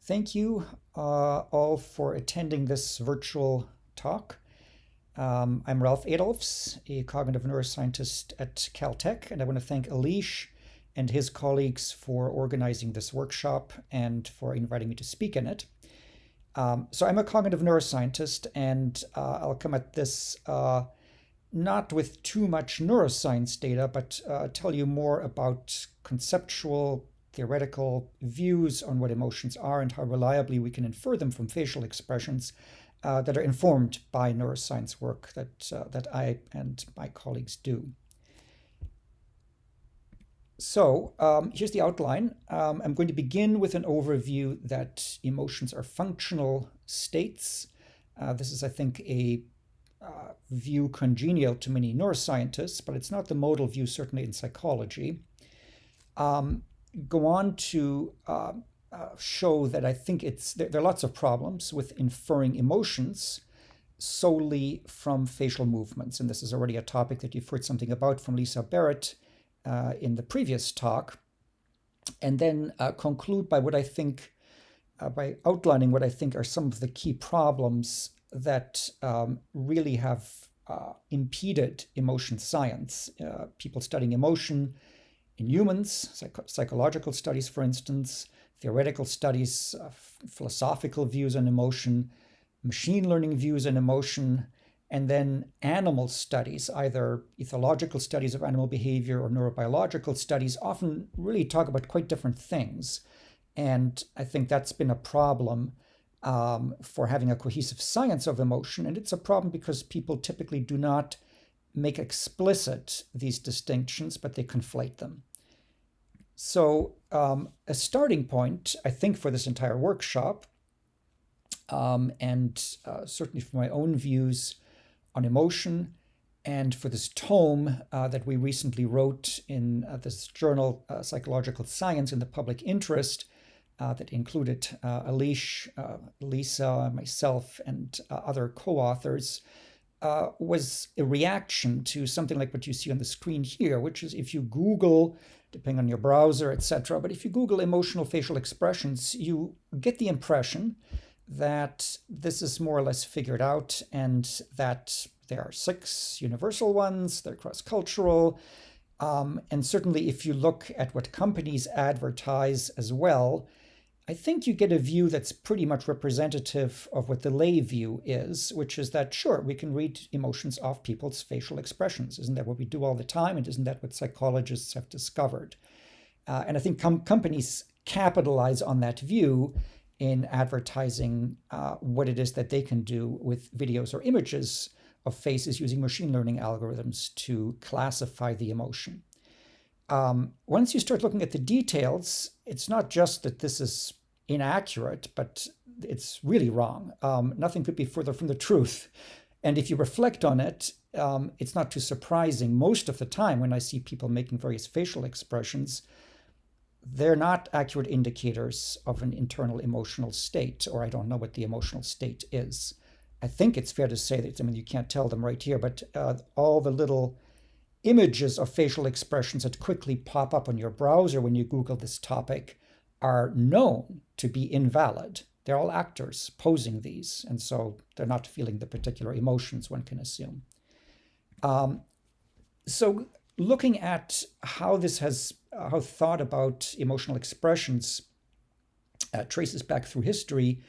Thank you all for attending this virtual talk. I'm Ralph Adolphs, a cognitive neuroscientist at Caltech, and I want to thank Alish and his colleagues for organizing this workshop and for inviting me to speak in it. So I'm a cognitive neuroscientist, and I'll come at this not with too much neuroscience data, but tell you more about conceptual, theoretical views on what emotions are and how reliably we can infer them from facial expressions that are informed by neuroscience work that I and my colleagues do. So here's the outline. I'm going to begin with an overview that emotions are functional states. This is, I think, a view congenial to many neuroscientists, but it's not the modal view, certainly in psychology. Go on to show that I think there are lots of problems with inferring emotions solely from facial movements. And this is already a topic that you've heard something about from Lisa Barrett in the previous talk. And then conclude by by outlining what I think are some of the key problems that really have impeded emotion science. People studying emotion in humans, psychological studies, for instance, theoretical studies, philosophical views on emotion, machine learning views on emotion, and then animal studies, either ethological studies of animal behavior or neurobiological studies, often really talk about quite different things. And I think that's been a problem for having a cohesive science of emotion. And it's a problem because people typically do not make explicit these distinctions, but they conflate them. So a starting point, I think, for this entire workshop, and certainly for my own views on emotion, and for this tome that we recently wrote in this journal, Psychological Science in the Public Interest, that included Alish, Lisa, myself, and other co-authors, was a reaction to something like what you see on the screen here, which is if you Google, depending on your browser, etc., but if you Google emotional facial expressions, you get the impression that this is more or less figured out and that there are 6 universal ones, they're cross-cultural, and certainly if you look at what companies advertise as well, I think you get a view that's pretty much representative of what the lay view is, which is that, sure, we can read emotions off people's facial expressions. Isn't that what we do all the time? And isn't that what psychologists have discovered? And I think companies capitalize on that view in advertising what it is that they can do with videos or images of faces using machine learning algorithms to classify the emotion. Once you start looking at the details, it's not just that this is inaccurate, but it's really wrong. Nothing could be further from the truth. And if you reflect on it, it's not too surprising. Most of the time when I see people making various facial expressions, they're not accurate indicators of an internal emotional state, or I don't know what the emotional state is. I think it's fair to say that, you can't tell them right here, but all the little images of facial expressions that quickly pop up on your browser when you Google this topic are known to be invalid. They're all actors posing these, and so they're not feeling the particular emotions, one can assume. So looking at how thought about emotional expressions traces back through history,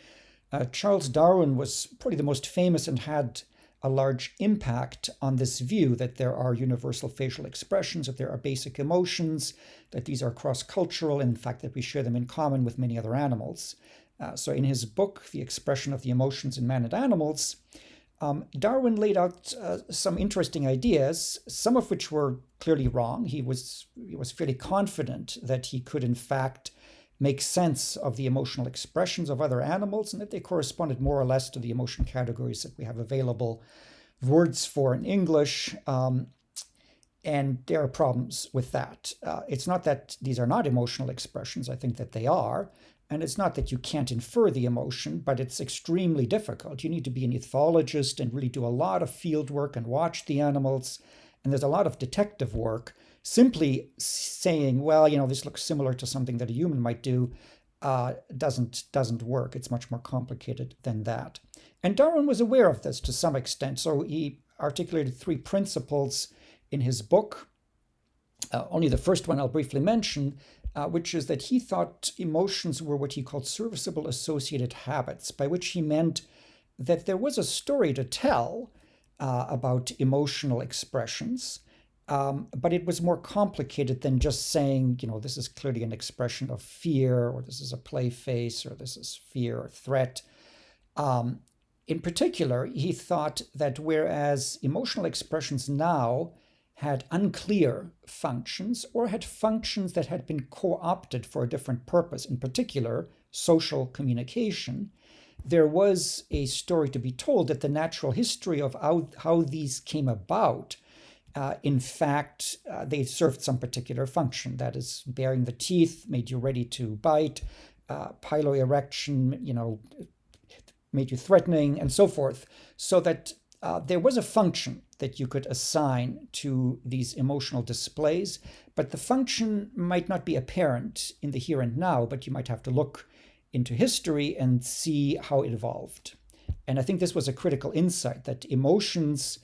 Charles Darwin was probably the most famous and had a large impact on this view that there are universal facial expressions, that there are basic emotions, that these are cross-cultural, and in fact that we share them in common with many other animals. So in his book, The Expression of the Emotions in Man and Animals, Darwin laid out some interesting ideas, some of which were clearly wrong. He was fairly confident that he could in fact make sense of the emotional expressions of other animals and that they corresponded more or less to the emotion categories that we have available words for in English. And there are problems with that. It's not that these are not emotional expressions. I think that they are. And it's not that you can't infer the emotion, but it's extremely difficult. You need to be an ethologist and really do a lot of field work and watch the animals. And there's a lot of detective work. Simply saying, well, this looks similar to something that a human might do, doesn't work. It's much more complicated than that. And Darwin was aware of this to some extent, so he articulated 3 principles in his book. Only the first one I'll briefly mention, which is that he thought emotions were what he called serviceable associated habits, by which he meant that there was a story to tell about emotional expressions, but it was more complicated than just saying, this is clearly an expression of fear, or this is a play face, or this is fear or threat. In particular, he thought that whereas emotional expressions now had unclear functions, or had functions that had been co-opted for a different purpose, in particular, social communication, there was a story to be told that the natural history of how these came about, in fact, they served some particular function. That is, baring the teeth made you ready to bite, piloerection, made you threatening, and so forth, so that there was a function that you could assign to these emotional displays, but the function might not be apparent in the here and now, but you might have to look into history and see how it evolved. And I think this was a critical insight, that emotions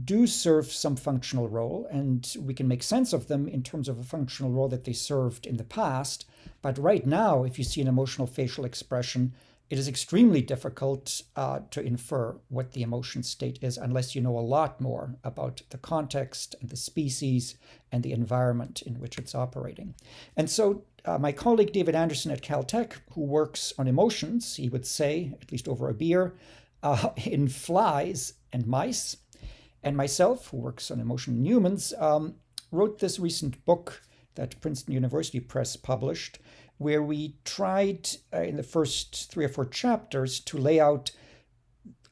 do serve some functional role, and we can make sense of them in terms of a functional role that they served in the past. But right now, if you see an emotional facial expression, it is extremely difficult to infer what the emotion state is unless you know a lot more about the context and the species and the environment in which it's operating. And so my colleague David Anderson at Caltech, who works on emotions, he would say, at least over a beer, in flies and mice, and myself, who works on emotion in humans, wrote this recent book that Princeton University Press published, where we tried in the first 3 or 4 chapters to lay out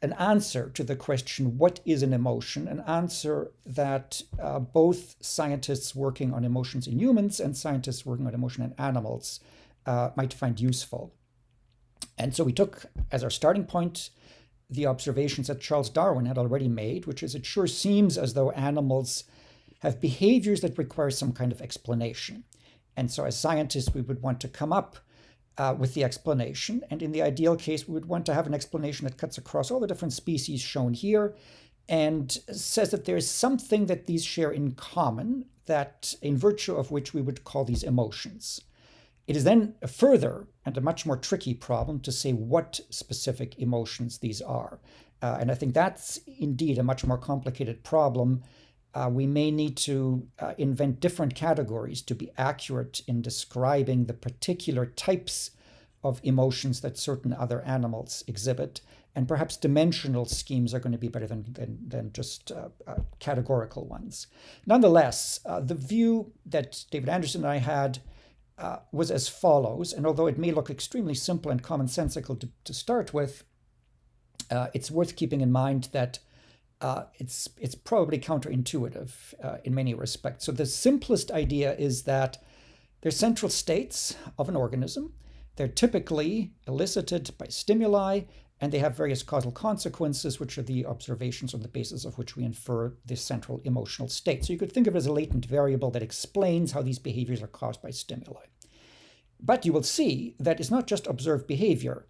an answer to the question, what is an emotion? An answer that both scientists working on emotions in humans and scientists working on emotion in animals might find useful. And so we took as our starting point the observations that Charles Darwin had already made, which is, it sure seems as though animals have behaviors that require some kind of explanation. And so as scientists, we would want to come up with the explanation. And in the ideal case, we would want to have an explanation that cuts across all the different species shown here and says that there is something that these share in common, that in virtue of which we would call these emotions. It is then a further and a much more tricky problem to say what specific emotions these are. And I think that's indeed a much more complicated problem. We may need to invent different categories to be accurate in describing the particular types of emotions that certain other animals exhibit. And perhaps dimensional schemes are going to be better than just categorical ones. Nonetheless, the view that David Anderson and I had was as follows. And although it may look extremely simple and commonsensical to start with, it's worth keeping in mind that it's probably counterintuitive in many respects. So the simplest idea is that they're central states of an organism. They're typically elicited by stimuli, and they have various causal consequences, which are the observations on the basis of which we infer this central emotional state. So you could think of it as a latent variable that explains how these behaviors are caused by stimuli. But you will see that it's not just observed behavior.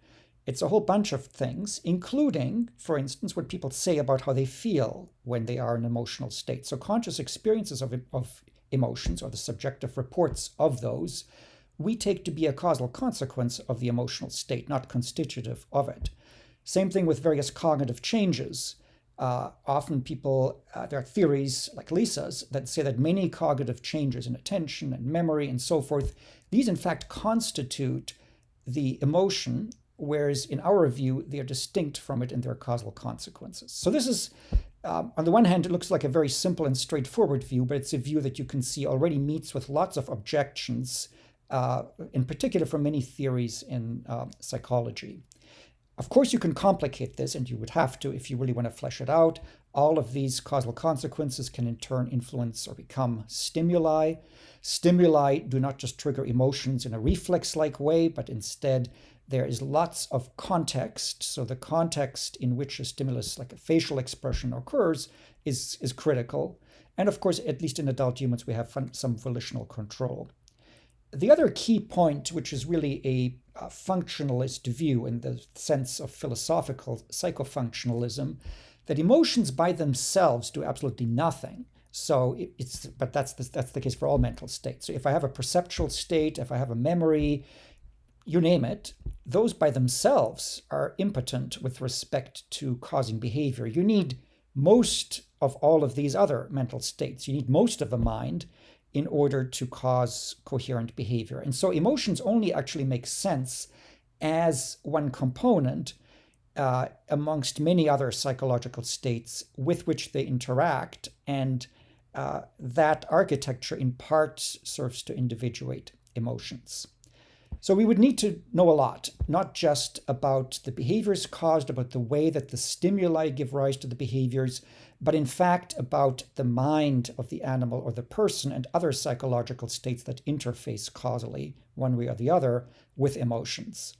It's a whole bunch of things, including, for instance, what people say about how they feel when they are in an emotional state. So conscious experiences of emotions, or the subjective reports of those, we take to be a causal consequence of the emotional state, not constitutive of it. Same thing with various cognitive changes. Often people, there are theories like Lisa's that say that many cognitive changes in attention and memory and so forth, these in fact constitute the emotion, whereas in our view, they are distinct from it in their causal consequences. So this is, on the one hand, it looks like a very simple and straightforward view, but it's a view that you can see already meets with lots of objections, in particular from many theories in psychology. Of course, you can complicate this, and you would have to if you really want to flesh it out. All of these causal consequences can in turn influence or become stimuli. Stimuli do not just trigger emotions in a reflex-like way, but instead there is lots of context. So the context in which a stimulus, like a facial expression, occurs is critical. And of course, at least in adult humans, we have some volitional control. The other key point, which is really a functionalist view in the sense of philosophical psychofunctionalism, that emotions by themselves do absolutely nothing. So but that's the case for all mental states. So if I have a perceptual state, if I have a memory, you name it, those by themselves are impotent with respect to causing behavior. You need most of all of these other mental states. You need most of the mind in order to cause coherent behavior. And so emotions only actually make sense as one component amongst many other psychological states with which they interact. And that architecture in part serves to individuate emotions. So we would need to know a lot, not just about the behaviors caused, about the way that the stimuli give rise to the behaviors, but in fact about the mind of the animal or the person and other psychological states that interface causally, one way or the other, with emotions.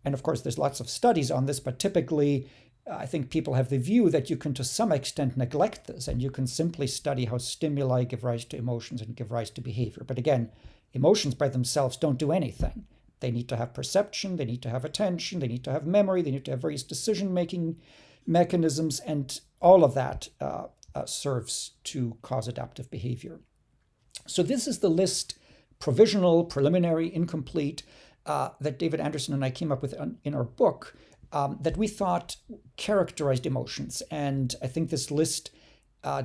And of course, there's lots of studies on this, but typically, I think people have the view that you can to some extent neglect this, and you can simply study how stimuli give rise to emotions and give rise to behavior. But again, emotions by themselves don't do anything. They need to have perception, they need to have attention, they need to have memory, they need to have various decision-making mechanisms, and all of that serves to cause adaptive behavior. So this is the list, provisional, preliminary, incomplete, that David Anderson and I came up with in our book, that we thought characterized emotions. And I think this list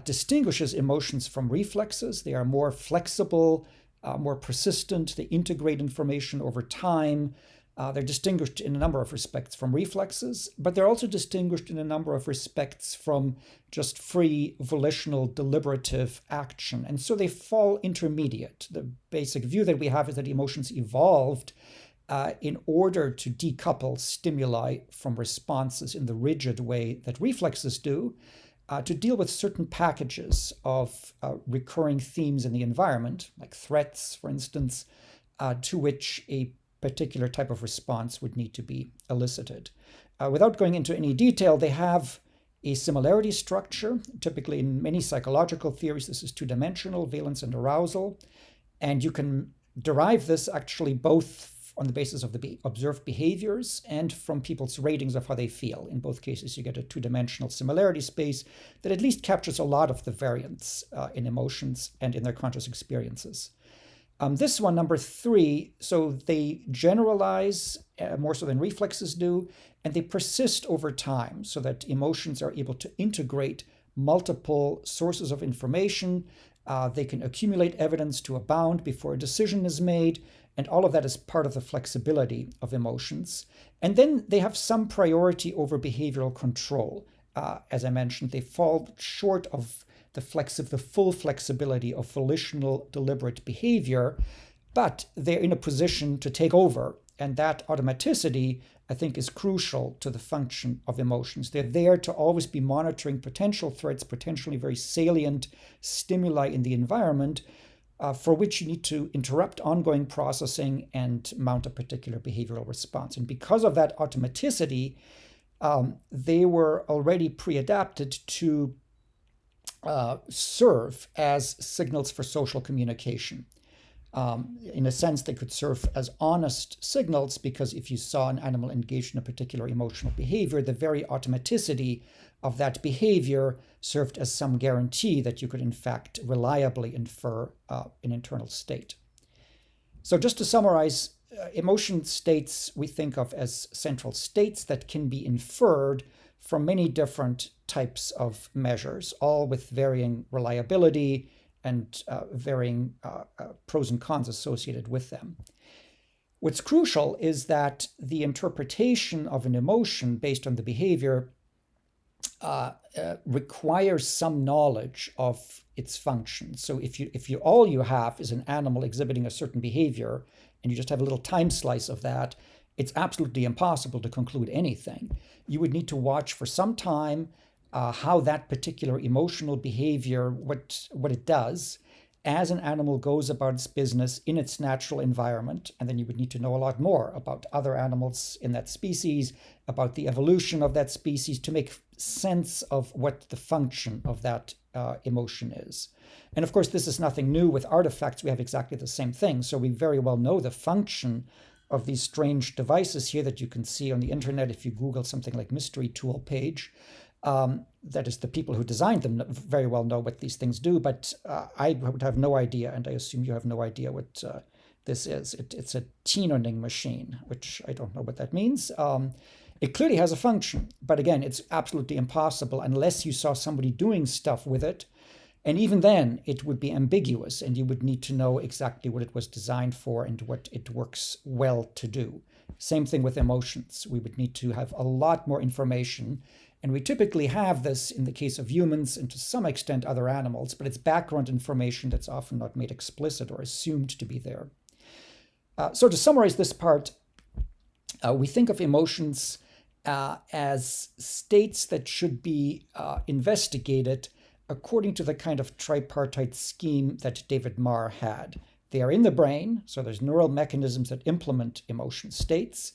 distinguishes emotions from reflexes. They are more flexible, more persistent. They integrate information over time. They're distinguished in a number of respects from reflexes, but they're also distinguished in a number of respects from just free, volitional, deliberative action. And so they fall intermediate. The basic view that we have is that emotions evolved in order to decouple stimuli from responses in the rigid way that reflexes do, to deal with certain packages of recurring themes in the environment, like threats, for instance, to which a particular type of response would need to be elicited. Without going into any detail, they have a similarity structure. Typically, in many psychological theories, this is two-dimensional, valence and arousal. And you can derive this actually both on the basis of the observed behaviors and from people's ratings of how they feel. In both cases, you get a two-dimensional similarity space that at least captures a lot of the variance in emotions and in their conscious experiences. This one, number 3, so they generalize more so than reflexes do, and they persist over time so that emotions are able to integrate multiple sources of information. They can accumulate evidence to a bound before a decision is made, and all of that is part of the flexibility of emotions. And then they have some priority over behavioral control. As I mentioned, they fall short of the full flexibility of volitional, deliberate behavior, but they're in a position to take over. And that automaticity, I think, is crucial to the function of emotions. They're there to always be monitoring potential threats, potentially very salient stimuli in the environment, for which you need to interrupt ongoing processing and mount a particular behavioral response. And because of that automaticity, they were already pre-adapted to serve as signals for social communication. In a sense, they could serve as honest signals, because if you saw an animal engaged in a particular emotional behavior, the very automaticity of that behavior served as some guarantee that you could in fact reliably infer an internal state. So just to summarize, emotion states we think of as central states that can be inferred from many different types of measures, all with varying reliability and varying pros and cons associated with them. What's crucial is that the interpretation of an emotion based on the behavior requires some knowledge of its function. So if all you have is an animal exhibiting a certain behavior, and you just have a little time slice of that, it's absolutely impossible to conclude anything. You would need to watch for some time how that particular emotional behavior, what it does, as an animal goes about its business in its natural environment. And then you would need to know a lot more about other animals in that species, about the evolution of that species, to make sense of what the function of that emotion is. And of course, this is nothing new. With artifacts, we have exactly the same thing. So we very well know the function of these strange devices here that you can see on the internet if you Google something like mystery tool page. That is, the people who designed them very well know what these things do, but I would have no idea, and I assume you have no idea what this is. It's a Tenoning machine, which I don't know what that means. It clearly has a function, but again, it's absolutely impossible unless you saw somebody doing stuff with it. And even then, it would be ambiguous, and you would need to know exactly what it was designed for and what it works well to do. Same thing with emotions. We would need to have a lot more information. And we typically have this in the case of humans and to some extent other animals, but it's background information that's often not made explicit or assumed to be there. So to summarize this part, we think of emotions as states that should be investigated according to the kind of tripartite scheme that David Marr had. They are in the brain, so there's neural mechanisms that implement emotion states.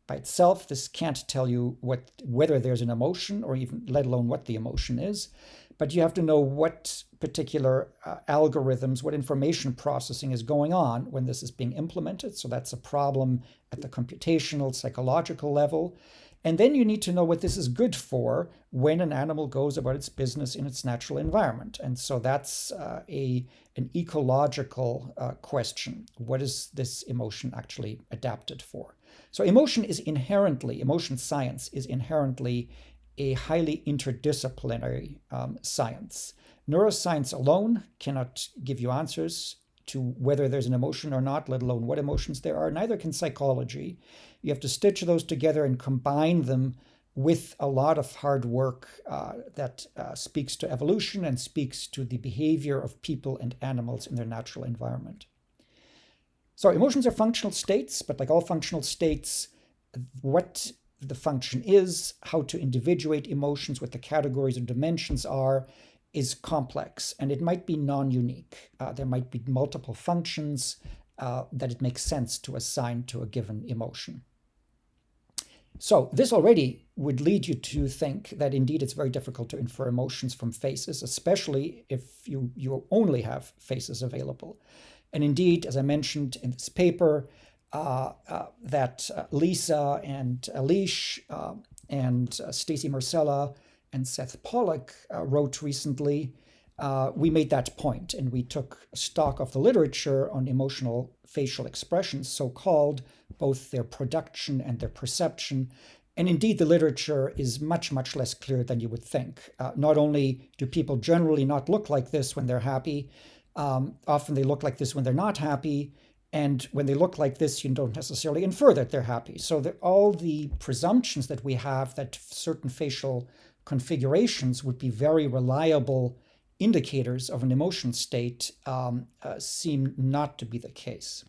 By itself, this can't tell you whether there's an emotion or even let alone what the emotion is. But you have to know what particular algorithms, what information processing is going on when this is being implemented. So that's a problem at the computational, psychological level. And then you need to know what this is good for when an animal goes about its business in its natural environment. And so that's an ecological question. What is this emotion actually adapted for? So emotion science is inherently a highly interdisciplinary science. Neuroscience alone cannot give you answers to whether there's an emotion or not, let alone what emotions there are. Neither can psychology. You have to stitch those together and combine them with a lot of hard work that speaks to evolution and speaks to the behavior of people and animals in their natural environment. So emotions are functional states, but like all functional states, what the function is, how to individuate emotions, what the categories or dimensions are, is complex, and it might be non-unique. There might be multiple functions that it makes sense to assign to a given emotion. So this already would lead you to think that indeed it's very difficult to infer emotions from faces, especially if you only have faces available. And indeed, as I mentioned in this paper, that Lisa and Alish and Stacy Marcella and Seth Pollack wrote recently, we made that point, and we took stock of the literature on emotional facial expressions, so-called, both their production and their perception. And indeed, the literature is much, much less clear than you would think. Not only do people generally not look like this when they're happy, often they look like this when they're not happy. And when they look like this, you don't necessarily infer that they're happy. So all the presumptions that we have that certain facial configurations would be very reliable indicators of an emotion state seem not to be the case.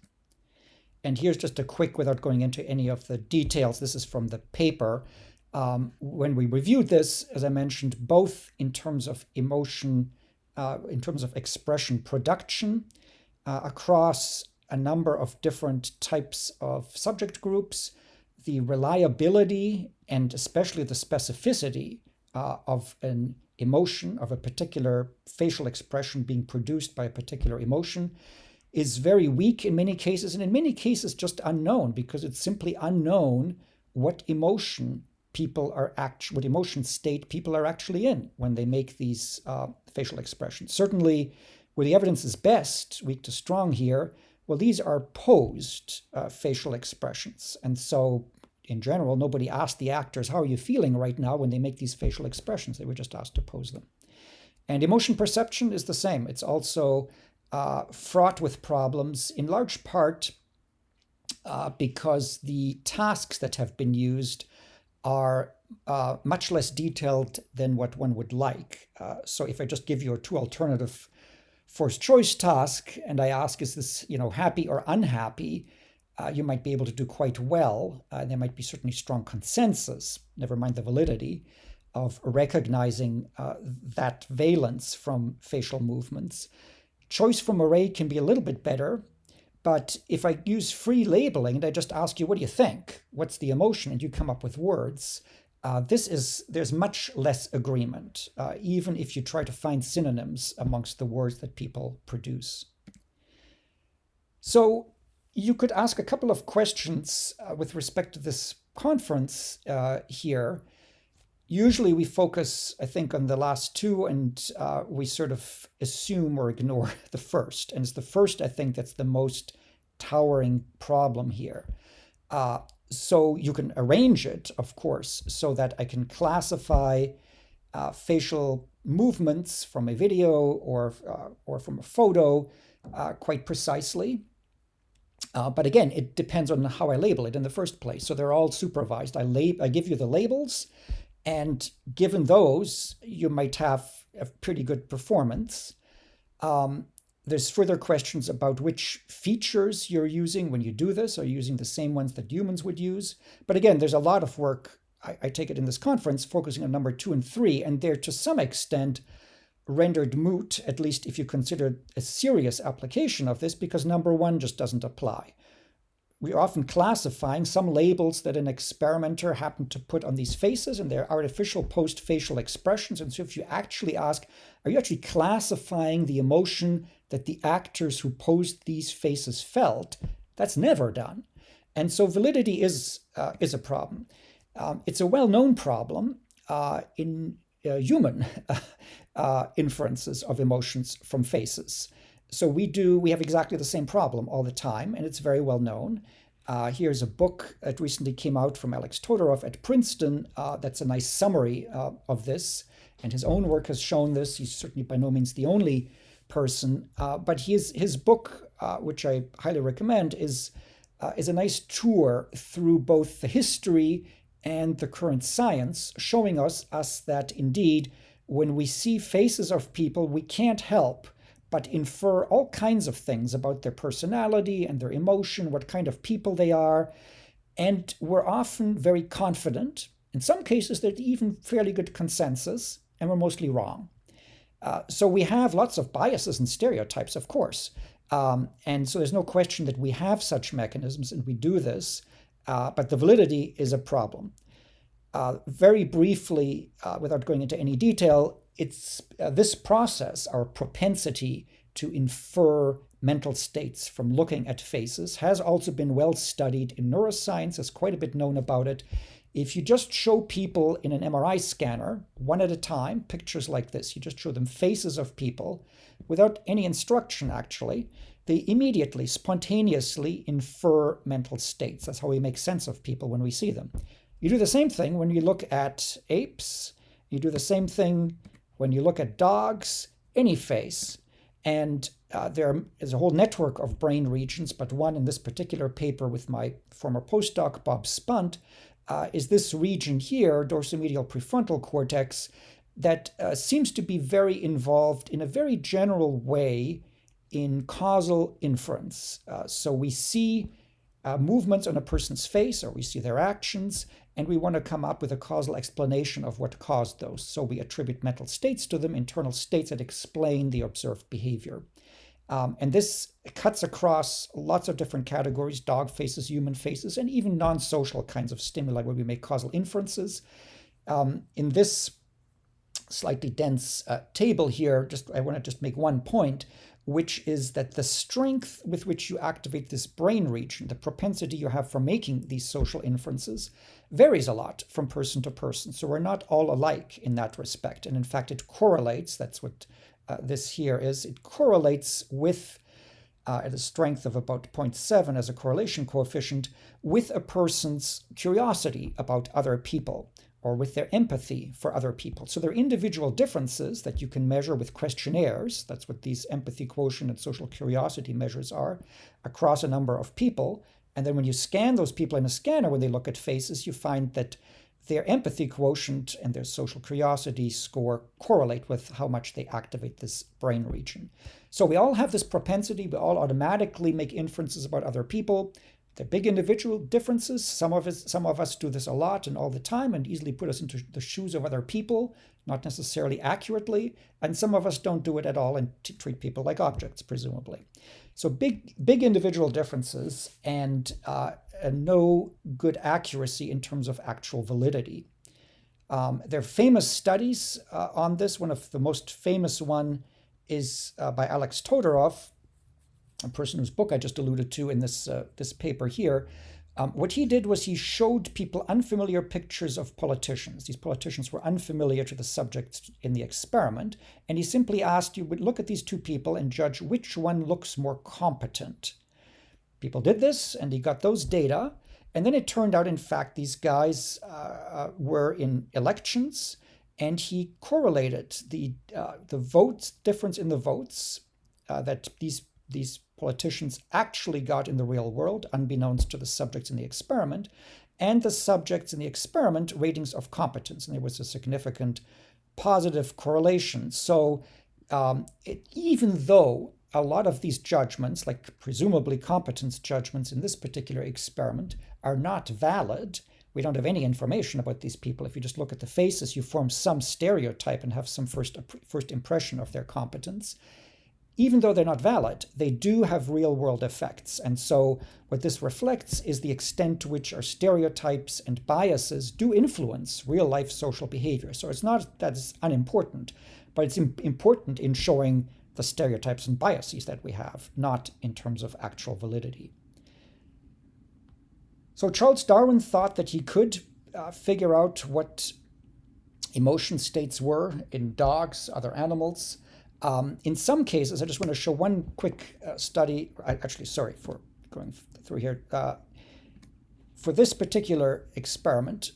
And here's just a quick, without going into any of the details, this is from the paper. When we reviewed this, as I mentioned, both in terms of emotion, in terms of expression production, across a number of different types of subject groups, the reliability and especially the specificity of an emotion, of a particular facial expression being produced by a particular emotion, is very weak in many cases, and in many cases just unknown, because it's simply unknown what emotion what emotion state people are actually in when they make these facial expressions. Certainly, where the evidence is best, weak to strong here, well, these are posed facial expressions. And so, in general, nobody asked the actors, how are you feeling right now when they make these facial expressions? They were just asked to pose them. And emotion perception is the same. It's also fraught with problems, in large part because the tasks that have been used are much less detailed than what one would like. So if I just give you a two alternative forced choice task and I ask, is this happy or unhappy, you might be able to do quite well. There might be certainly strong consensus, never mind the validity, of recognizing that valence from facial movements. Choice from array can be a little bit better, but if I use free labeling and I just ask you, what do you think? What's the emotion? And you come up with words, there's much less agreement, even if you try to find synonyms amongst the words that people produce. So you could ask a couple of questions with respect to this conference here. Usually we focus, I think, on the last two, and we sort of assume or ignore the first. And it's the first, I think, that's the most towering problem here. So you can arrange it, of course, so that I can classify facial movements from a video or from a photo quite precisely. But again, it depends on how I label it in the first place. So they're all supervised. I give you the labels, and given those, you might have a pretty good performance. There's further questions about which features you're using when you do this. Are you using the same ones that humans would use? But again, there's a lot of work, I take it in this conference, focusing on number 2 and 3, and they're to some extent rendered moot, at least if you consider a serious application of this, because number 1 just doesn't apply. We're often classifying some labels that an experimenter happened to put on these faces, and they're artificial post-facial expressions. And so if you actually ask, are you actually classifying the emotion that the actors who posed these faces felt? That's never done. And so validity is a problem. It's a well-known problem in human inferences of emotions from faces. So we have exactly the same problem all the time, and it's very well known. Here's a book that recently came out from Alex Todorov at Princeton that's a nice summary of this, and his own work has shown this. He's certainly by no means the only person, but his book, which I highly recommend, is a nice tour through both the history and the current science, showing us that indeed, when we see faces of people, we can't help but infer all kinds of things about their personality and their emotion, what kind of people they are. And we're often very confident. In some cases, there's even fairly good consensus, and we're mostly wrong. So we have lots of biases and stereotypes, of course. And so there's no question that we have such mechanisms and we do this, but the validity is a problem. Very briefly, without going into any detail, it's this process, our propensity to infer mental states from looking at faces, has also been well studied in neuroscience. There's quite a bit known about it. If you just show people in an MRI scanner, one at a time, pictures like this, you just show them faces of people without any instruction, actually, they immediately, spontaneously infer mental states. That's how we make sense of people when we see them. You do the same thing when you look at apes. You do the same thing when you look at dogs, any face. And there is a whole network of brain regions, but one in this particular paper with my former postdoc, Bob Spunt, is this region here, dorsomedial prefrontal cortex, that seems to be very involved in a very general way in causal inference. So we see movements on a person's face, or we see their actions, and we want to come up with a causal explanation of what caused those. So we attribute mental states to them, internal states that explain the observed behavior. And this cuts across lots of different categories: dog faces, human faces, and even non-social kinds of stimuli where we make causal inferences. In this slightly dense table here, I want to just make one point, which is that the strength with which you activate this brain region, the propensity you have for making these social inferences, varies a lot from person to person. So we're not all alike in that respect. And in fact, it correlates, that's what this here is, it correlates with at a strength of about 0.7 as a correlation coefficient with a person's curiosity about other people, or with their empathy for other people. So there are individual differences that you can measure with questionnaires. That's what these empathy quotient and social curiosity measures are, across a number of people. And then when you scan those people in a scanner, when they look at faces, you find that their empathy quotient and their social curiosity score correlate with how much they activate this brain region. So we all have this propensity. We all automatically make inferences about other people. They're big individual differences. Some of us do this a lot and all the time and easily put us into the shoes of other people, not necessarily accurately. And some of us don't do it at all and treat people like objects, presumably. So big individual differences and no good accuracy in terms of actual validity. There are famous studies on this. One of the most famous one is by Alex Todorov, a person whose book I just alluded to in this paper here. What he did was he showed people unfamiliar pictures of politicians. These politicians were unfamiliar to the subjects in the experiment, and he simply asked you, look at these two people and judge which one looks more competent. People did this, and he got those data, and then it turned out, in fact, these guys were in elections, and he correlated the votes difference in the votes that these politicians actually got in the real world, unbeknownst to the subjects in the experiment, and the subjects in the experiment ratings of competence. And there was a significant positive correlation. So even though a lot of these judgments, like presumably competence judgments in this particular experiment, are not valid, we don't have any information about these people. If you just look at the faces, you form some stereotype and have some first impression of their competence. Even though they're not valid, they do have real-world effects. And so what this reflects is the extent to which our stereotypes and biases do influence real-life social behavior. So it's not that it's unimportant, but it's important in showing the stereotypes and biases that we have, not in terms of actual validity. So Charles Darwin thought that he could figure out what emotion states were in dogs, other animals. In some cases, I just want to show one quick study. Actually, sorry for going through here. For this particular experiment,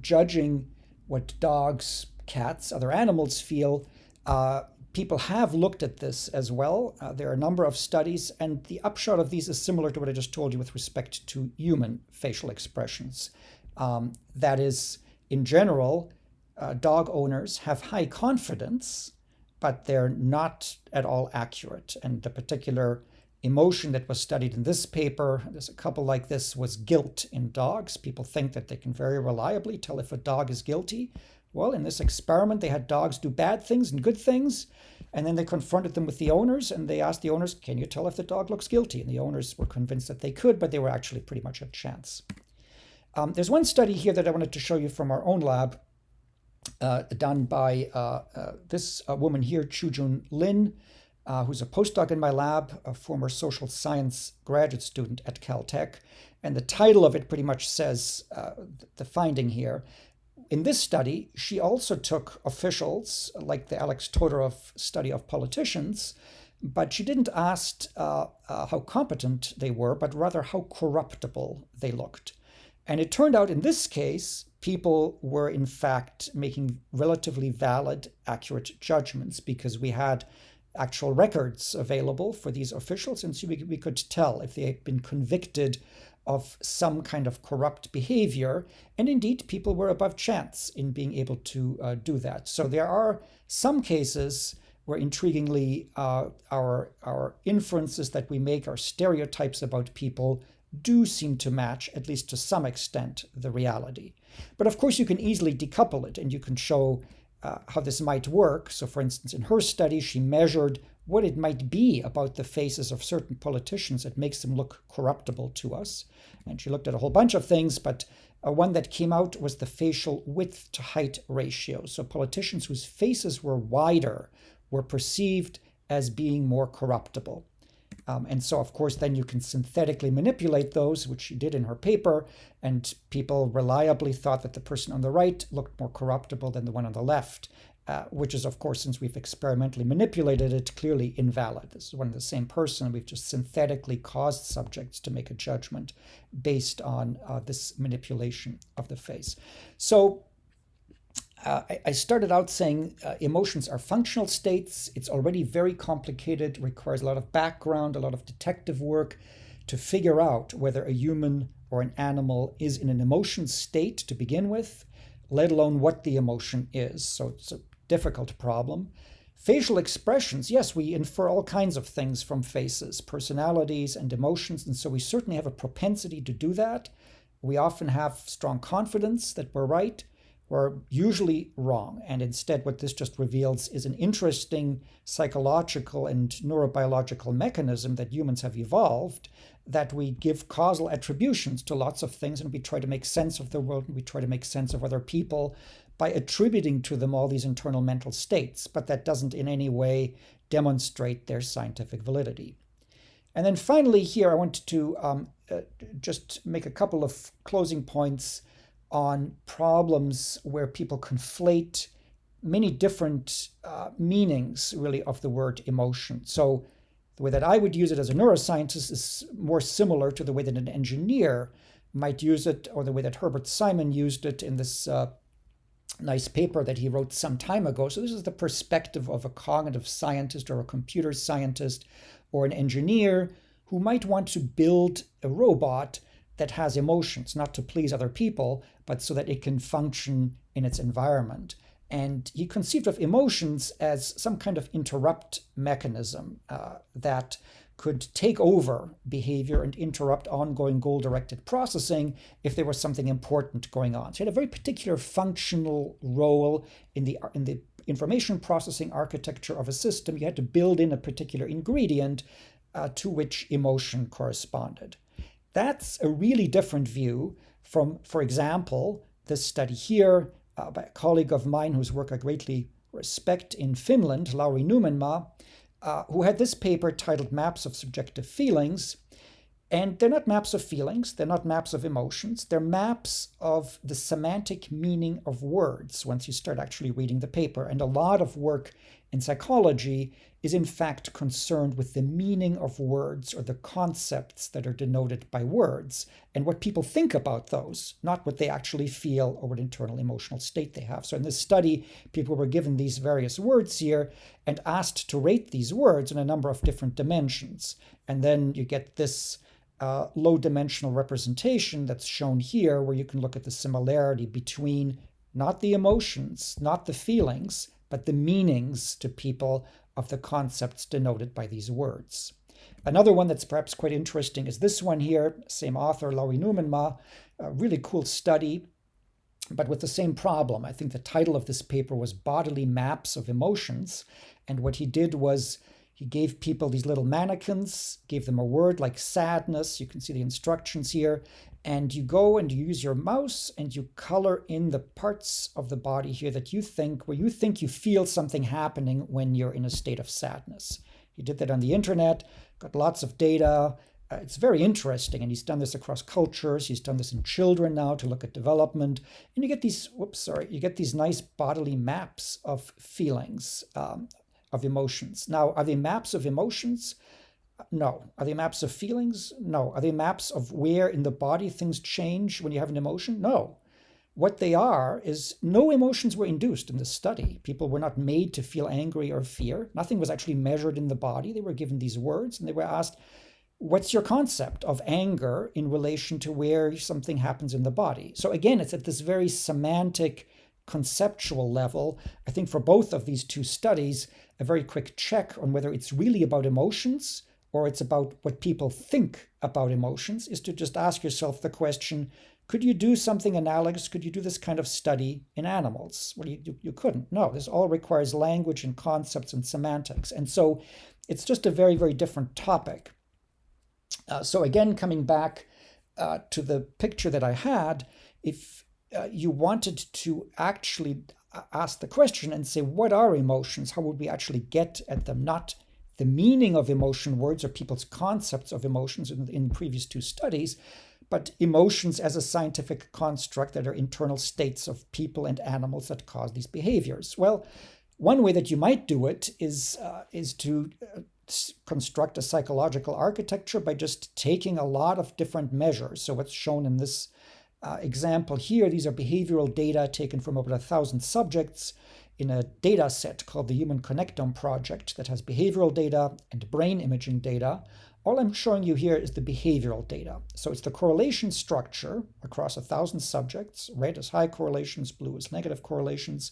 judging what dogs, cats, other animals feel, people have looked at this as well. There are a number of studies, and the upshot of these is similar to what I just told you with respect to human facial expressions. That is, in general, dog owners have high confidence, but they're not at all accurate. And the particular emotion that was studied in this paper, there's a couple like this, was guilt in dogs. People think that they can very reliably tell if a dog is guilty. Well, in this experiment, they had dogs do bad things and good things, and then they confronted them with the owners, and they asked the owners, can you tell if the dog looks guilty? And the owners were convinced that they could, but they were actually pretty much a chance. There's one study here that I wanted to show you from our own lab, done by this woman here, Chujun Lin, who's a postdoc in my lab, a former social science graduate student at Caltech. And the title of it pretty much says the finding here. In this study, she also took officials, like the Alex Todorov study of politicians, but she didn't ask how competent they were, but rather how corruptible they looked. And it turned out in this case, people were in fact making relatively valid, accurate judgments because we had actual records available for these officials, and so we could tell if they had been convicted of some kind of corrupt behavior. And indeed, people were above chance in being able to do that. So there are some cases where, intriguingly, our inferences that we make, our stereotypes about people, do seem to match, at least to some extent, the reality. But of course, you can easily decouple it, and you can show how this might work. So for instance, in her study, she measured what it might be about the faces of certain politicians that makes them look corruptible to us. And she looked at a whole bunch of things, but one that came out was the facial width to height ratio. So politicians whose faces were wider were perceived as being more corruptible. And so, of course, then you can synthetically manipulate those, which she did in her paper, and people reliably thought that the person on the right looked more corruptible than the one on the left, which is, of course, since we've experimentally manipulated it, clearly invalid. This is one and the same person. We've just synthetically caused subjects to make a judgment based on this manipulation of the face. So I started out saying emotions are functional states. It's already very complicated, requires a lot of background, a lot of detective work to figure out whether a human or an animal is in an emotion state to begin with, let alone what the emotion is. So it's a difficult problem. Facial expressions, yes, we infer all kinds of things from faces, personalities and emotions, and so we certainly have a propensity to do that. We often have strong confidence that we're right. We're usually wrong, and instead what this just reveals is an interesting psychological and neurobiological mechanism that humans have evolved, that we give causal attributions to lots of things, and we try to make sense of the world, and we try to make sense of other people by attributing to them all these internal mental states, but that doesn't in any way demonstrate their scientific validity. And then finally here, I want to just make a couple of closing points on problems where people conflate many different meanings, really, of the word emotion. So the way that I would use it as a neuroscientist is more similar to the way that an engineer might use it, or the way that Herbert Simon used it in this nice paper that he wrote some time ago. So this is the perspective of a cognitive scientist or a computer scientist or an engineer who might want to build a robot that has emotions, not to please other people, but so that it can function in its environment. And he conceived of emotions as some kind of interrupt mechanism that could take over behavior and interrupt ongoing goal-directed processing if there was something important going on. So he had a very particular functional role in the information processing architecture of a system. You had to build in a particular ingredient to which emotion corresponded. That's a really different view from, for example, this study here by a colleague of mine whose work I greatly respect in Finland, Lauri Numenmaa, who had this paper titled Maps of Subjective Feelings. And they're not maps of feelings, they're not maps of emotions, they're maps of the semantic meaning of words once you start actually reading the paper. And a lot of work in psychology is in fact concerned with the meaning of words, or the concepts that are denoted by words, and what people think about those, not what they actually feel or what internal emotional state they have. So in this study, people were given these various words here and asked to rate these words in a number of different dimensions. And then you get this low dimensional representation that's shown here, where you can look at the similarity between not the emotions, not the feelings, but the meanings to people of the concepts denoted by these words. Another one that's perhaps quite interesting is this one here, same author, Lauri Numenmaa, a really cool study, but with the same problem. I think the title of this paper was Bodily Maps of Emotions, and what he did was he gave people these little mannequins, gave them a word like sadness. You can see the instructions here. And you go and you use your mouse and you color in the parts of the body here that you think, where you think you feel something happening when you're in a state of sadness. He did that on the internet, got lots of data. It's very interesting. And he's done this across cultures. He's done this in children now to look at development. And you get these, you get these nice bodily maps of feelings, of emotions. Now, are they maps of emotions? No. Are they maps of feelings? No. Are they maps of where in the body things change when you have an emotion? No. What they are is no emotions were induced in this study. People were not made to feel angry or fear. Nothing was actually measured in the body. They were given these words and they were asked, what's your concept of anger in relation to where something happens in the body? So again, it's at this very semantic, conceptual level. I think for both of these two studies, a very quick check on whether it's really about emotions or it's about what people think about emotions is to just ask yourself the question, could you do something analogous? Could you do this kind of study in animals? Well, you couldn't. No, this all requires language and concepts and semantics. And so it's just a very, very different topic. So again, coming back to the picture that I had, if you wanted to actually ask the question and say, what are emotions? How would we actually get at them? Not the meaning of emotion words or people's concepts of emotions in previous two studies, but emotions as a scientific construct that are internal states of people and animals that cause these behaviors. Well, one way that you might do it is to construct a psychological architecture by just taking a lot of different measures. So what's shown in this example here, these are behavioral data taken from over 1,000 subjects in a data set called the Human Connectome Project that has behavioral data and brain imaging data. All I'm showing you here is the behavioral data. So it's the correlation structure across 1,000 subjects. Red is high correlations, blue is negative correlations,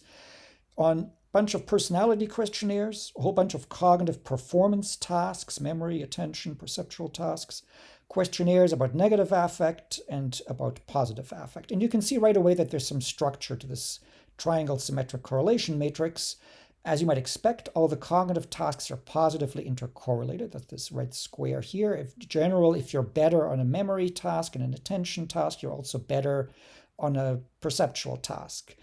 on bunch of personality questionnaires, a whole bunch of cognitive performance tasks, memory, attention, perceptual tasks, questionnaires about negative affect and about positive affect. And you can see right away that there's some structure to this triangle symmetric correlation matrix. As you might expect, all the cognitive tasks are positively intercorrelated. That's this red square here. If you're better on a memory task and an attention task, you're also better on a perceptual task.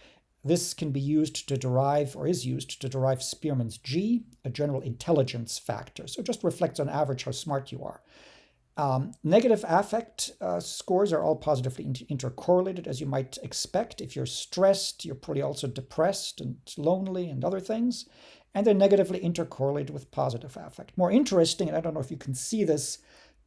This can be used to derive, or is used to derive Spearman's G, a general intelligence factor. So it just reflects on average how smart you are. Negative affect scores are all positively intercorrelated, as you might expect. If you're stressed, you're probably also depressed and lonely and other things. And they're negatively intercorrelated with positive affect. More interesting, and I don't know if you can see this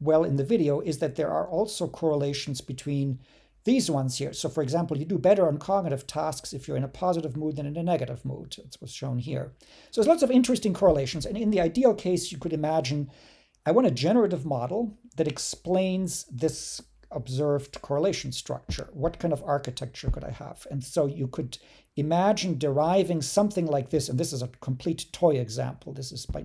well in the video, is that there are also correlations between these ones here. So for example, you do better on cognitive tasks if you're in a positive mood than in a negative mood. That's what's shown here. So there's lots of interesting correlations. And in the ideal case, you could imagine, I want a generative model that explains this observed correlation structure. What kind of architecture could I have? And so you could imagine deriving something like this. And this is a complete toy example. This is by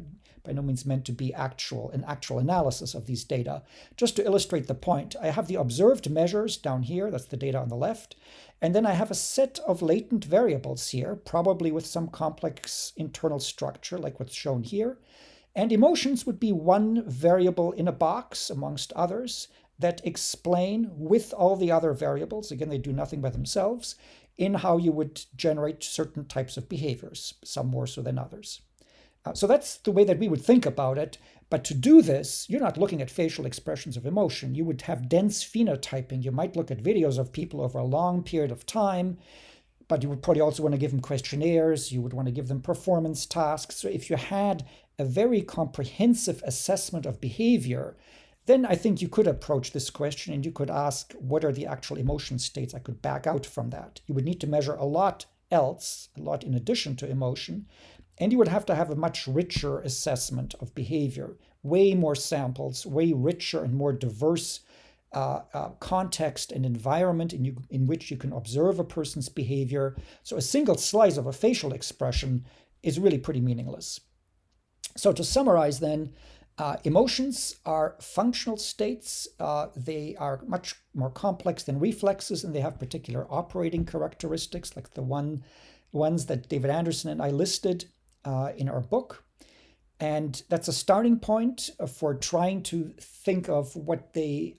no means meant to be an actual analysis of these data. Just to illustrate the point, I have the observed measures down here. That's the data on the left. And then I have a set of latent variables here, probably with some complex internal structure like what's shown here. And emotions would be one variable in a box amongst others that explain with all the other variables, again, they do nothing by themselves, in how you would generate certain types of behaviors, some more so than others. So that's the way that we would think about it. But to do this, you're not looking at facial expressions of emotion. You would have dense phenotyping. You might look at videos of people over a long period of time, but you would probably also want to give them questionnaires. You would want to give them performance tasks. So if you had a very comprehensive assessment of behavior, then I think you could approach this question and you could ask, what are the actual emotion states? I could back out from that. You would need to measure a lot else, a lot in addition to emotion, and you would have to have a much richer assessment of behavior, way more samples, way richer and more diverse context and environment in which you can observe a person's behavior. So a single slice of a facial expression is really pretty meaningless. So to summarize then, emotions are functional states. They are much more complex than reflexes, and they have particular operating characteristics, like the ones that David Anderson and I listed in our book. And that's a starting point for trying to think of what they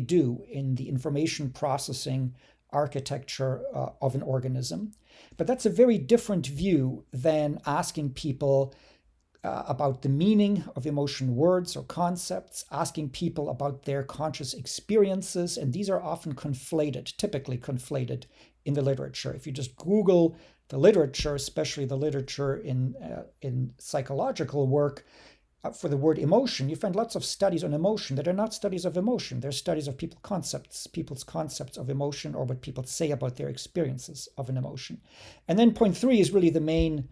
do in the information processing architecture of an organism. But that's a very different view than asking people about the meaning of emotion words or concepts, asking people about their conscious experiences. And these are often typically conflated in the literature. If you just Google the literature, especially the literature in psychological work, for the word emotion, you find lots of studies on emotion that are not studies of emotion. They're studies of people's concepts of emotion, or what people say about their experiences of an emotion. And then point 3 is really the main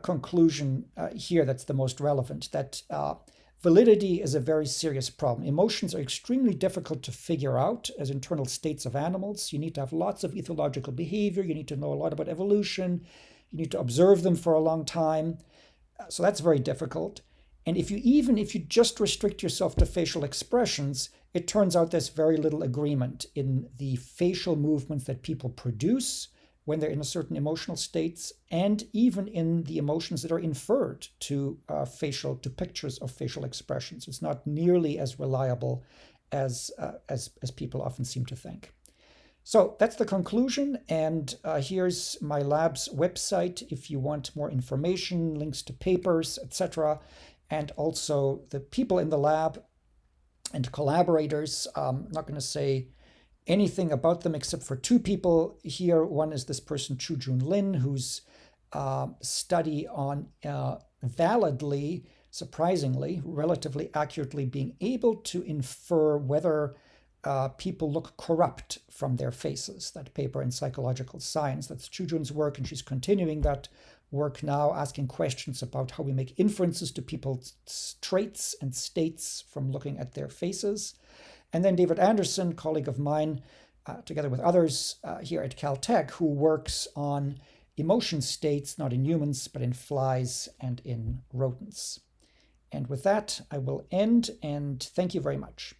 conclusion here that's the most relevant, that validity is a very serious problem. Emotions are extremely difficult to figure out as internal states of animals. You need to have lots of ethological behavior. You need to know a lot about evolution. You need to observe them for a long time. So that's very difficult. And if you just restrict yourself to facial expressions, it turns out there's very little agreement in the facial movements that people produce when they're in a certain emotional states, and even in the emotions that are inferred to pictures of facial expressions. It's not nearly as reliable as people often seem to think. So that's the conclusion, and here's my lab's website if you want more information, links to papers, etc., and also the people in the lab and collaborators. I'm not going to say anything about them except for 2 people here. One is this person, Chu-Jun Lin, whose study on validly, surprisingly, relatively accurately being able to infer whether people look corrupt from their faces. That paper in Psychological Science, that's Chu-Jun's work, and she's continuing that work now, asking questions about how we make inferences to people's traits and states from looking at their faces. And then David Anderson, colleague of mine, together with others here at Caltech, who works on emotion states, not in humans, but in flies and in rodents. And with that, I will end, and thank you very much.